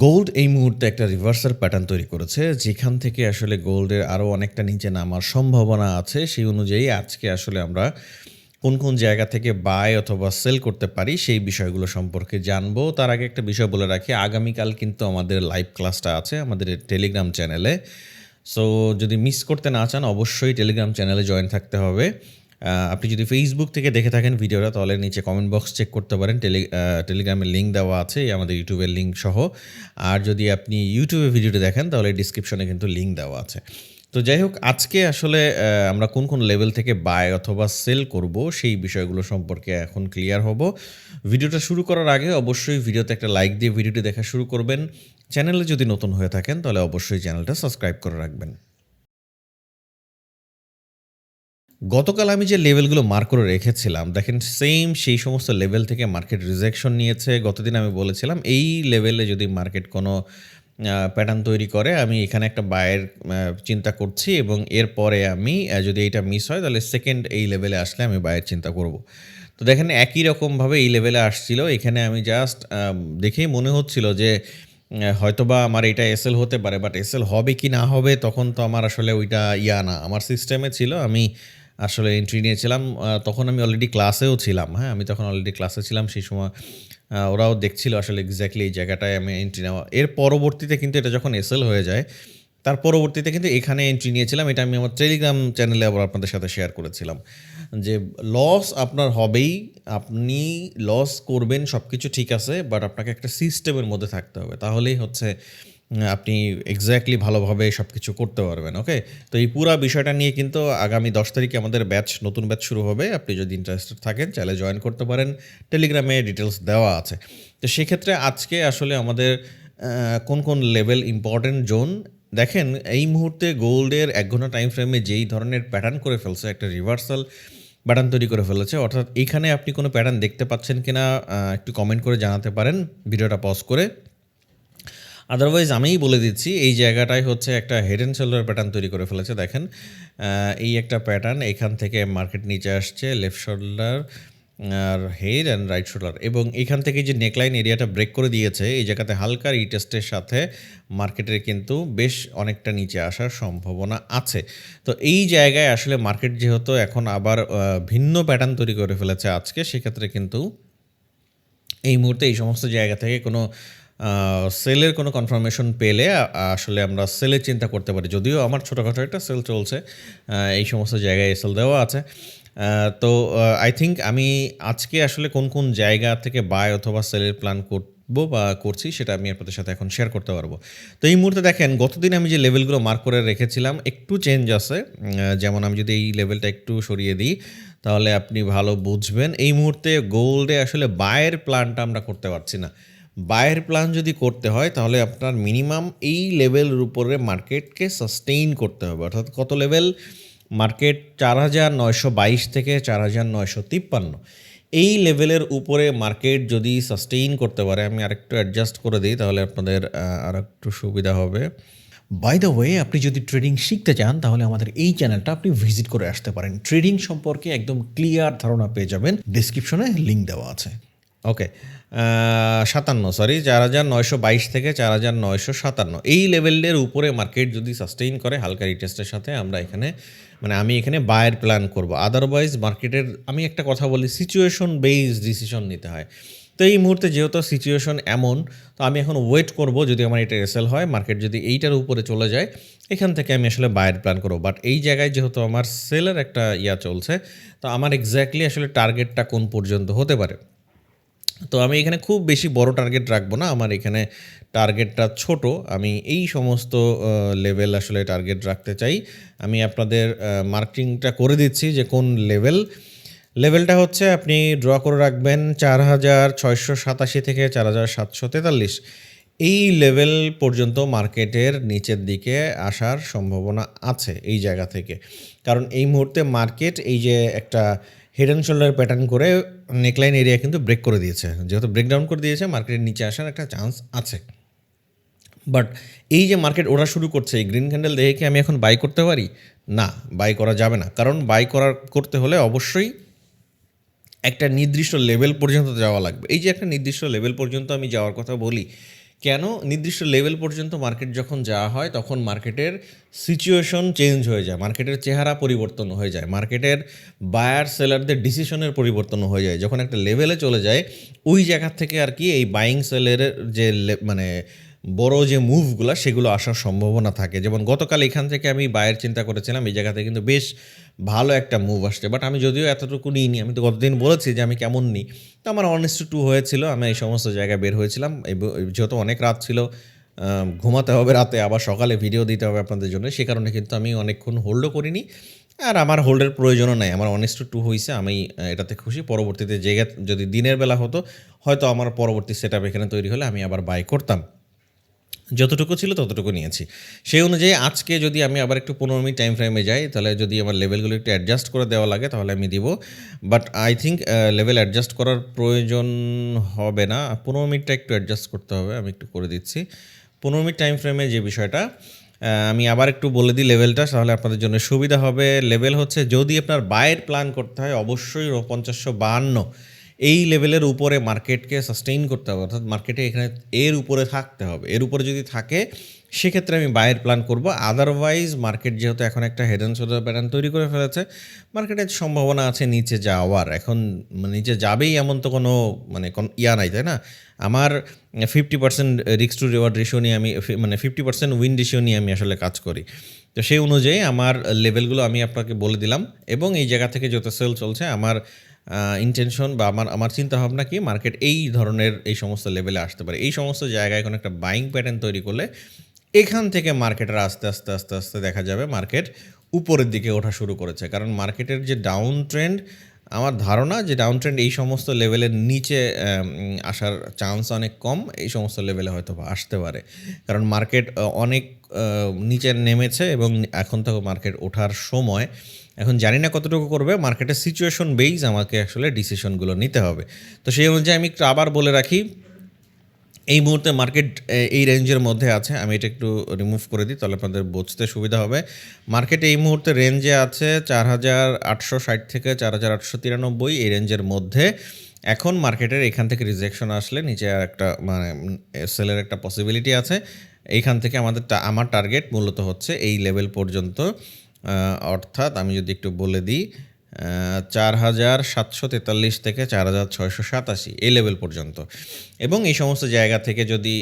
Gold এই মুহূর্তে একটা রিভার্সাল প্যাটার্ন তৈরি করেছে, যেখান থেকে আসলে গোল্ডের আরও অনেকটা নিচে নামার সম্ভাবনা আছে। সেই অনুযায়ী আজকে আসলে আমরা কোন, কোন জায়গা থেকে বাই অথবা সেল করতে পারি সেই বিষয়গুলো সম্পর্কে জানবো। তার আগে একটা বিষয় বলে রাখি, আগামীকাল কিন্তু আমাদের লাইভ ক্লাসটা আছে আমাদের টেলিগ্রাম চ্যানেলে। সো যদি মিস করতে না চান অবশ্যই টেলিগ্রাম চ্যানেলে জয়েন থাকতে হবে। আপনি যদি ফেসবুক থেকে দেখে থাকেন ভিডিওটা, তাহলে নিচে কমেন্ট বক্স চেক করতে পারেন, টেলিগ্রামের লিঙ্ক দেওয়া আছে, আমাদের ইউটিউবের লিঙ্ক সহ। আর যদি আপনি ইউটিউবে ভিডিওটি দেখেন তাহলে ডিসক্রিপশনে কিন্তু লিঙ্ক দেওয়া আছে। তো যাই হোক, আজকে আসলে আমরা কোন কোন লেভেল থেকে বাই অথবা সেল করব সেই বিষয়গুলো সম্পর্কে এখন ক্লিয়ার হব। ভিডিওটা শুরু করার আগে অবশ্যই ভিডিওতে একটা লাইক দিয়ে ভিডিওটি দেখা শুরু করবেন। চ্যানেলে যদি নতুন হয়ে থাকেন তাহলে অবশ্যই চ্যানেলটা সাবস্ক্রাইব করে রাখবেন। গতকাল আমি যে লেভেলগুলো মার্ক করে রেখেছিলাম, দেখেন সেম সেই সমস্ত লেভেল থেকে মার্কেট রিজেকশন নিয়েছে। গতদিন আমি বলেছিলাম এই লেভেলে যদি মার্কেট কোনো প্যাটার্ন তৈরি করে, আমি এখানে একটা বায়ের চিন্তা করছি, এবং এরপরে আমি যদি এইটা মিস হয় তাহলে সেকেন্ড এই লেভেলে আসলে আমি বায়ের চিন্তা করব। তো দেখেন একই রকমভাবে এই লেভেলে আসছিল। এখানে আমি জাস্ট দেখেই মনে হচ্ছিল যে হয়তোবা আমার এটা এসএল হতে পারে, বাট এসএল হবে কি না হবে তখন তো আমার আসলে ওইটা না। আমার সিস্টেমে ছিল, আমি আসলে এন্ট্রি নিয়েছিলাম। তখন আমি অলরেডি ক্লাসেও ছিলাম। হ্যাঁ? আমি তখন অলরেডি ক্লাসে ছিলাম সেই সময়। ওরাও দেখছিল আসলে এক্সাক্টলি এই জায়গাটায় আমি এন্ট্রি নেওয়া। এর পরবর্তীতে কিন্তু এটা যখন এসএল হয়ে যায়, তার পরবর্তীতে কিন্তু এখানে এন্ট্রি নিয়েছিলাম। এটা আমি আমার টেলিগ্রাম চ্যানেলে আবার আপনাদের সাথে শেয়ার করেছিলাম। যে লস আপনার হবেই, আপনি লস করবেন, সবকিছু ঠিক আছে, বাট আপনাকে একটা সিস্টেমের মধ্যে থাকতে হবে। তাহলেই হচ্ছে আপনি এক্স্যাক্টলি ভালোভাবে সবকিছু করতে পারবেন। ওকে? তো এই পুরা বিষয়টা নিয়ে কিন্তু আগামী ১০ তারিখে আমাদের নতুন ব্যাচ শুরু হবে। আপনি যদি ইন্টারেস্টেড থাকেন চাইলে জয়েন করতে পারেন। টেলিগ্রামে ডিটেইলস দেওয়া আছে। তো সেক্ষেত্রে আজকে আসলে আমাদের কোন, কোন লেভেল ইম্পোর্টেন্ট জোন দেখেন, এই মুহূর্তে গোল্ডের ১ ঘন্টা টাইম ফ্রেমে যেই ধরনের প্যাটার্ন করে ফেলছে, একটা রিভার্সাল প্যাটার্ন তৈরি করে ফেলেছে। অর্থাৎ এইখানে আপনি কোনো প্যাটার্ন দেখতে পাচ্ছেন কিনা একটু কমেন্ট করে জানাতে পারেন ভিডিওটা পজ করে। আদারওয়াইজ আমিই বলে দিচ্ছি, এই জায়গাটায় হচ্ছে একটা হেড অ্যান্ড শোল্ডার প্যাটার্ন তৈরি করে ফেলেছে। দেখেন এই একটা প্যাটার্ন, এখান থেকে মার্কেট নিচে আসছে, লেফট শোল্ডার আর হেড অ্যান্ড রাইট শোল্ডার, এবং এখান থেকে যে নেকলাইন এরিয়াটা ব্রেক করে দিয়েছে, এই জায়গাতে হালকা রিটেস্টের সাথে মার্কেটের কিন্তু বেশ অনেকটা নিচে আসার সম্ভাবনা আছে। তো এই জায়গায় আসলে মার্কেট যেহেতু এখন আবার ভিন্ন প্যাটার্ন তৈরি করে ফেলেছে আজকে, সেক্ষেত্রে কিন্তু এই মুহূর্তে এই সমস্ত জায়গা থেকে কোনো সেলের কোনো কনফার্মেশন পেলে আসলে আমরা সেলের চিন্তা করতে পারি। যদিও আমার ছোটোখাটো একটা সেল চলছে, এই সমস্ত জায়গায় এসএল দেওয়া আছে। তো আই থিঙ্ক আমি আজকে আসলে কোন, কোন জায়গা থেকে বাই অথবা সেলের প্ল্যান করব বা করছি সেটা আমি আপনাদের সাথে এখন শেয়ার করতে পারবো। তো এই মুহূর্তে দেখেন গতদিন আমি যে লেভেলগুলো মার্ক করে রেখেছিলাম একটু চেঞ্জ আছে। যেমন আমি যদি এই লেভেলটা একটু সরিয়ে দিই তাহলে আপনি ভালো বুঝবেন। এই মুহূর্তে গোল্ডে আসলে বায়ের প্ল্যানটা আমরা করতে পারছি না। বায়ের প্ল্যান যদি করতে হয় তাহলে আপনার মিনিমাম এই লেভেলের উপরে মার্কেটকে সাস্টেইন করতে হবে। অর্থাৎ কত লেভেল? মার্কেট ৪,৯২২ থেকে ৪,৯৫৩, এই লেভেলের উপরে মার্কেট যদি সাস্টেইন করতে পারে, আমি আরেকটু অ্যাডজাস্ট করে দিই তাহলে আপনাদের আরেকটু সুবিধা হবে। বাই দ্য ওয়ে, আপনি যদি ট্রেডিং শিখতে চান তাহলে আমাদের এই চ্যানেলটা আপনি ভিজিট করে আসতে পারেন। ট্রেডিং সম্পর্কে একদম ক্লিয়ার ধারণা পেয়ে যাবেন, ডিসক্রিপশনে লিঙ্ক দেওয়া আছে। ওকে, ৫৭ সরি ৪,৯২২ থেকে ৪,৯৫৭, এই লেভেলের উপরে মার্কেট যদি সাস্টেইন করে হালকা রিটেস্টের সাথে, আমরা এখানে আমি এখানে বায়ের প্ল্যান করব। আদারওয়াইজ মার্কেটের আমি একটা কথা বলি, সিচুয়েশন বেসড ডিসিশন নিতে হয়। তো এই মুহূর্তে যেহেতু সিচুয়েশন এমন, তো আমি এখন ওয়েট করব, যদি আমার এটা এসএল হয়, মার্কেট যদি এইটার উপরে চলে যায়, এখান থেকে আমি আসলে বায়ের প্ল্যান করব। বাট এই জায়গায় যেহেতু আমার সেলের একটা চলছে, তো আমার এক্স্যাক্টলি আসলে টার্গেটটা কোন পর্যন্ত হতে পারে। তো আমি এখানে খুব বেশি বড় টার্গেট রাখবো না, আমার এখানে টার্গেটটা ছোট। আমি এই সমস্ত লেভেল আসলে টার্গেট রাখতে চাই। আমি আপনাদের মার্কিংটা করে দিচ্ছি যে কোন লেভেলটা হচ্ছে, আপনি ড্র করে রাখবেন ৪,৬৮৭ থেকে ৪,৭৪৩, এই লেভেল পর্যন্ত মার্কেটের নিচের দিকে আসার সম্ভাবনা আছে এই জায়গা থেকে। কারণ এই মুহূর্তে মার্কেট এই যে একটা হেড অ্যান্ড শোল্ডার প্যাটার্ন করে নেকলাইন এরিয়া কিন্তু ব্রেক করে দিয়েছে। যেহেতু ব্রেকডাউন করে দিয়েছে, মার্কেটের নিচে আসার একটা চান্স আছে। বাট এই যে মার্কেট ওরা শুরু করছে, এই গ্রিন ক্যান্ডেল দেখে কি আমি এখন বাই করতে পারি? না, বাই করা যাবে না। কারণ বাই করতে হলে অবশ্যই একটা নির্দিষ্ট লেভেল পর্যন্ত যাওয়া লাগবে। এই যে একটা নির্দিষ্ট লেভেল পর্যন্ত আমি যাওয়ার কথা বলি, কেন নির্দিষ্ট লেভেল পর্যন্ত মার্কেট যখন যাওয়া হয় তখন মার্কেটের সিচুয়েশন চেঞ্জ হয়ে যায়, মার্কেটের চেহারা পরিবর্তন হয়ে যায়, মার্কেটের বায়ার সেলারদের ডিসিশনের পরিবর্তন হয়ে যায়। যখন একটা লেভেলে চলে যায় ওই জায়গা থেকে আর কি এই বাইং সেলের যে মানে বড় যে মুভগুলো সেগুলো আসার সম্ভাবনা থাকে। যেমন গতকাল এখান থেকে আমি বায়ের চিন্তা করেছিলাম, এই জায়গাতে কিন্তু বেশ ভালো একটা মুভ আসছে, বাট আমি যদিও এতটুকু নিইনি, আমি তো গতদিন বলেছি যে আমি কেমন নিই। তো আমার 1:2 হয়েছিল, আমি এই সমস্ত জায়গায় বের হয়েছিলাম। যেহেতু অনেক রাত ছিল, ঘুমাতে হবে রাতে, আবার সকালে ভিডিও দিতে হবে আপনাদের জন্য, সে কারণে কিন্তু আমি অনেকক্ষণ হোল্ডও করিনি, আর আমার হোল্ডের প্রয়োজনও নাই। আমার 1:2 হয়েছে, আমি এটাতে খুশি। পরবর্তীতে জায়গা যদি দিনের বেলা হতো হয়তো আমার পরবর্তী সেট আপ এখানে তৈরি হলে আমি আবার বাই করতাম। যতটুকু ছিল ততটুকু নিয়েছি। সেই অনুযায়ী আজকে যদি আমি আবার একটু 15 মিনিট টাইম ফ্রেমে যাই, তাহলে যদি আমার লেভেলগুলো একটু অ্যাডজাস্ট করে দেওয়া লাগে তাহলে আমি দিব। But I think level adjust করার প্রয়োজন হবে না। 15 মিনিটটা একটু অ্যাডজাস্ট করতে হবে, আমি একটু করে দিচ্ছি। 15 মিনিট টাইম ফ্রেমে যে বিষয়টা আমি আবার একটু বলে দিই লেভেলটা, তাহলে আপনাদের জন্য সুবিধা হবে। লেভেল হচ্ছে যদি আপনার বাইয়ের প্ল্যান করতে হয় অবশ্যই ৫০-৫২ এই লেভেলের উপরে মার্কেটকে সাস্টেইন করতে হবে, অর্থাৎ মার্কেটে এখানে এর উপরে থাকতে হবে। এর উপরে যদি থাকে সেক্ষেত্রে আমি বায়ের প্ল্যান করব। আদারওয়াইজ মার্কেট যেহেতু এখন একটা হেড অ্যান্ড শোল্ডার প্যাটার্ন তৈরি করে ফেলেছে, মার্কেটের সম্ভাবনা আছে নিচে যাওয়ার। এখন নিচে যাবেই এমন তো কোনো ইয়া নাই, তাই না? আমার 50% রিস্ক টু রিওয়ার্ড রেশিও নিয়ে আমি 50% উইন রেশিও নিয়ে আমি আসলে কাজ করি। তো সেই অনুযায়ী আমার লেভেলগুলো আমি আপনাকে বলে দিলাম, এবং এই জায়গা থেকে যত সেল চলছে আমার ইনটেনশন বা আমার চিন্তাভাবনা কি, মার্কেট এই ধরনের এই সমস্ত লেভেলে আসতে পারে। এই সমস্ত জায়গায় কোনো একটা বাইং প্যাটার্ন তৈরি করলে এখান থেকে মার্কেটের আস্তে আস্তে আস্তে আস্তে দেখা যাবে মার্কেট উপরের দিকে ওঠা শুরু করেছে। কারণ মার্কেটের যে ডাউন ট্রেন্ড, আমার ধারণা যে ডাউন ট্রেন্ড এই সমস্ত লেভেলের নিচে আসার চান্স অনেক কম। এই সমস্ত লেভেলে হয়তো আসতে পারে, কারণ মার্কেট অনেক নিচে নেমেছে এবং এখন তো মার্কেট ওঠার সময়। এখন জানি না কতটুকু করবে, মার্কেটের সিচুয়েশন বেইজ আমাকে আসলে ডিসিশনগুলো নিতে হবে। তো সেই অনুযায়ী আমি একটু আবার বলে রাখি, এই মুহূর্তে মার্কেট এই রেঞ্জের মধ্যে আছে। আমি এটা একটু রিমুভ করে দিই, তাহলে আপনাদের বুঝতে সুবিধা হবে। মার্কেট এই মুহূর্তে রেঞ্জে আছে ৪,৮৬০ থেকে ৪,৮৯৩ এই রেঞ্জের মধ্যে। এখন মার্কেটের এখান থেকে রিজেকশন আসলে নিচে একটা সেলের একটা পসিবিলিটি আছে। এইখান থেকে আমার টার্গেট মূলত হচ্ছে এই লেভেল পর্যন্ত, অর্থাৎ আমি যদি একটু বলে দিই ৪,৭৪৩ থেকে ৪,৬৮৭ এই লেভেল পর্যন্ত। এবং এই সমস্ত জায়গা থেকে যদি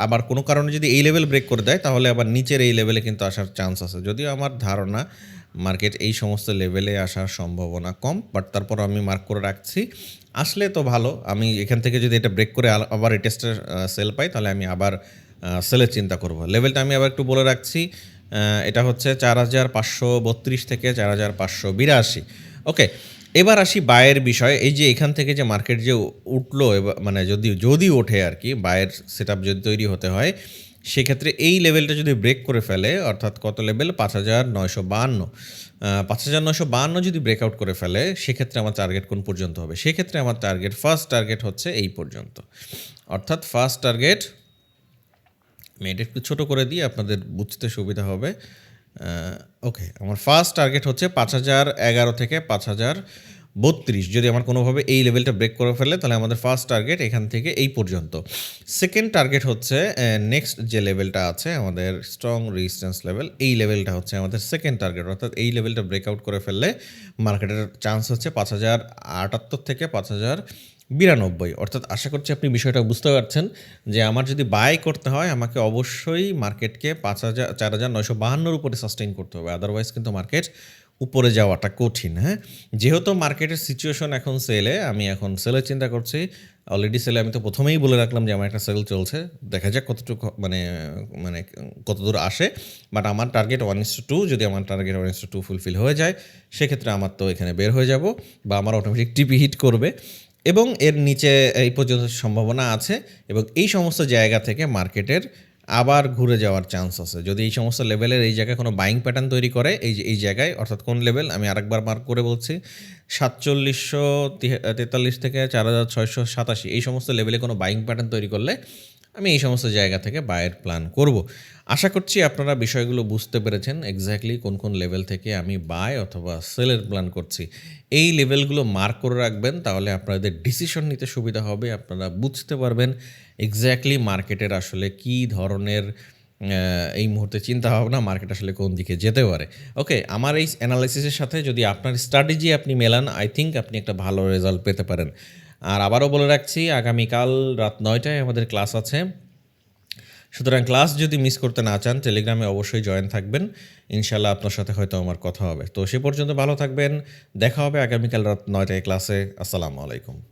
আবার কোনো কারণে যদি এই লেভেল ব্রেক করে দেয় তাহলে আবার নিচের এই লেভেলে কিন্তু আসার চান্স আছে। যদিও আমার ধারণা মার্কেট এই সমস্ত লেভেলে আসার সম্ভাবনা কম, বাট তারপর আমি মার্ক করে রাখছি। আসলে তো ভালো, আমি এখান থেকে যদি এটা ব্রেক করে আবার রিটেস্টের সেল পাই তাহলে আমি আবার সেলের চিন্তা করব। লেভেলটা আমি আবার একটু বলে রাখছি, এটা হচ্ছে ৪,৫৩২ থেকে ৪,৫৮২। ওকে, এবার আসি বায়ের বিষয়ে। এই যে এখান থেকে যে মার্কেট যে উঠলো, এবার যদি ওঠে আর কি, বায়ের সেট আপ যদি তৈরি হতে হয় সেক্ষেত্রে এই লেভেলটা যদি ব্রেক করে ফেলে, অর্থাৎ কত লেভেল ৫,৯৫২, ৫,৯৫২ যদি ব্রেকআউট করে ফেলে সেক্ষেত্রে আমার টার্গেট কোন পর্যন্ত হবে? সেক্ষেত্রে আমার ফার্স্ট টার্গেট হচ্ছে এই পর্যন্ত। অর্থাৎ ফার্স্ট টার্গেট, আমি এটা একটু ছোটো করে দিই আপনাদের বুঝতে সুবিধা হবে। ওকে, আমার ফার্স্ট টার্গেট হচ্ছে ৫,০১১ থেকে ৫,০৩২। যদি আমার কোনোভাবে এই লেভেলটা ব্রেক করে ফেলে তাহলে আমাদের ফার্স্ট টার্গেট এখান থেকে এই পর্যন্ত। সেকেন্ড টার্গেট হচ্ছে নেক্সট যে লেভেলটা আছে আমাদের স্ট্রং রেজিস্ট্যান্স লেভেল, এই লেভেলটা হচ্ছে আমাদের সেকেন্ড টার্গেট। অর্থাৎ এই লেভেলটা ব্রেকআউট করে ফেললে মার্কেটের চান্স হচ্ছে ৫,০৭৮ থেকে ৫,০৯২। অর্থাৎ আশা করছি আপনি বিষয়টা বুঝতে পারছেন যে আমার যদি বাই করতে হয় আমাকে অবশ্যই মার্কেটকে ৪,৯৫২ উপরে সাস্টেইন করতে হবে, আদারওয়াইজ কিন্তু মার্কেট উপরে যাওয়াটা কঠিন। হ্যাঁ, যেহেতু মার্কেটের সিচুয়েশন এখন সেলে, আমি এখন সেলের চিন্তা করছি। অলরেডি সেলে আমি তো প্রথমেই বলে রাখলাম যে আমার একটা সেল চলছে, দেখা যাক কতটুকু কত দূর আসে। বাট আমার টার্গেট 1:2, যদি আমার টার্গেট 1:2 ফুলফিল হয়ে যায় সেক্ষেত্রে আমার তো এখানে বের হয়ে যাব, বা আমার অটোমেটিক টিপি হিট করবে, এবং এর নিচে এই পর্যন্ত সম্ভাবনা আছে। এবং এই সমস্ত জায়গা থেকে মার্কেটের আবার ঘুরে যাওয়ার চান্স আছে যদি এই সমস্ত লেভেলের এই জায়গায় কোনো বাইং প্যাটার্ন তৈরি করে। এই জায়গায়, অর্থাৎ কোন লেভেল আমি আরেকবার মার্ক করে বলছি, ৪,৭৪৩ থেকে ৪,৬৮৭ এই সমস্ত লেভেলে কোনো বাইং প্যাটার্ন তৈরি করলে আমি এই সমস্ত জায়গা থেকে বায়ের প্ল্যান করব। আশা করছি আপনারা বিষয়গুলো বুঝতে পেরেছেন এক্স্যাক্টলি কোন, কোন লেভেল থেকে আমি বায় অথবা সেলের প্ল্যান করছি। এই লেভেলগুলো মার্ক করে রাখবেন তাহলে আপনাদের ডিসিশন নিতে সুবিধা হবে। আপনারা বুঝতে পারবেন এক্স্যাক্টলি মার্কেটের আসলে কী ধরনের এই মুহূর্তে চিন্তাভাবনা মার্কেট আসলে কোন দিকে যেতে পারে। ওকে, আমার এই অ্যানালাইসিসের সাথে যদি আপনার স্ট্র্যাটেজি আপনি মেলান, আই থিংক আপনি একটা ভালো রেজাল্ট পেতে পারেন। আর আবারও বলে রাখছি আগামীকাল রাত ৯টায় আমাদের ক্লাস আছে। সুতরাং ক্লাস যদি মিস করতে না চান টেলিগ্রামে অবশ্যই জয়েন থাকবেন। ইনশাআল্লাহ আপনার সাথে হয়তো আমার কথা হবে। তো সে পর্যন্ত ভালো থাকবেন। দেখা হবে আগামীকাল রাত ৯টায় ক্লাসে। আসসালামু আলাইকুম।